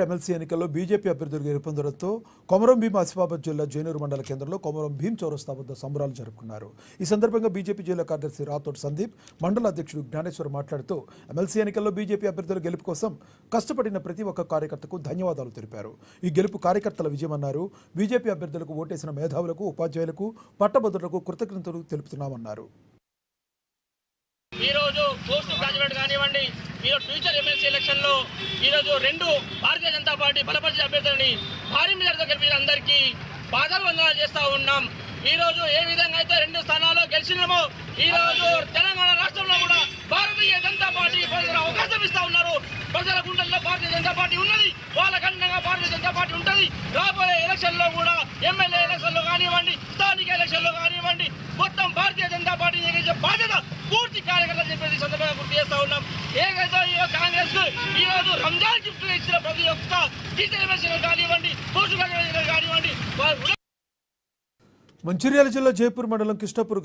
MLC ఎన్నికల్లో BJP అభ్యర్థులు గెలుపొందడంతో కొమరం భీం ఆసిఫాబాద్ జిల్లా జైనూరు మండల కేంద్రంలో కొమరం భీం చౌరస్తా వద్ద సంబరాలు జరుపుకున్నారు. ఈ సందర్భంగా బీజేపీ జిల్లా కార్యదర్శి రాథోడ్ సందీప్, మండల అధ్యక్షుడు జ్ఞానేశ్వర్ మాట్లాడుతూ ఎమ్మెల్సీ ఎన్నికల్లో బీజేపీ అభ్యర్థుల గెలుపు కోసం కష్టపడిన ప్రతి ఒక్క కార్యకర్తకు ధన్యవాదాలు తెలిపారు. ఈ గెలుపు కార్యకర్తల విజయమన్నారు. బీజేపీ అభ్యర్థులకు ఓటేసిన మేధావులకు, ఉపాధ్యాయులకు, పట్టభద్రులకు కృతజ్ఞతలు తెలుపుతున్నామన్నారు. ఈరోజు పోస్ట్ గ్రాడ్యుయేట్ కానివ్వండి, ఈరోజు ఫ్యూచర్ ఎమ్మెల్సీ ఎలక్షన్లో ఈరోజు రెండు భారతీయ జనతా పార్టీ బలపరిచే అభ్యర్థులని భారీ మెజార్టీతో గెలిపి అందరికీ పాదాభివందనాలు చేస్తూ ఉన్నాం. ఈరోజు ఏ విధంగా అయితే 2 స్థానాల్లో గెలిచినామో ఈరోజు తెలంగాణ రాష్ట్రంలో కూడా భారతీయ జనతా పార్టీ ప్రజలకు అవకాశం ఇస్తూ ఉన్నారు. ప్రజల గుండెల్లో భారతీయ జనతా పార్టీ ఉన్నది, వాళ్ళ ఖండంగా భారతీయ జనతా పార్టీ ఉంటుంది. రాబోయే ఎలక్షన్లో కూడా ఎమ్మెల్యే ఎలక్షన్లో కానివ్వండి, స్థానిక ఎలక్షన్లో కానివ్వండి, మొత్తం భారతీయ జనతా పార్టీ ఎగిరించే బాధ్యత పూర్తి కార్యకర్తలు చెప్పేసి సందర్భంగా గుర్తు చేస్తూ ఉన్నాం. ఏదైతే కాంగ్రెస్ ఈరోజు రంజాన్ గిఫ్ట్ ఇచ్చిన ప్రతి ఒక్క టీచర్ ఎమ్మెల్సీ కానివ్వండి, పోస్ట్ గ్రాడ్యుయేట్ కానివ్వండి. మంచిర్యాల జిల్లా జైపూర్ మండలం కృష్ణపూర్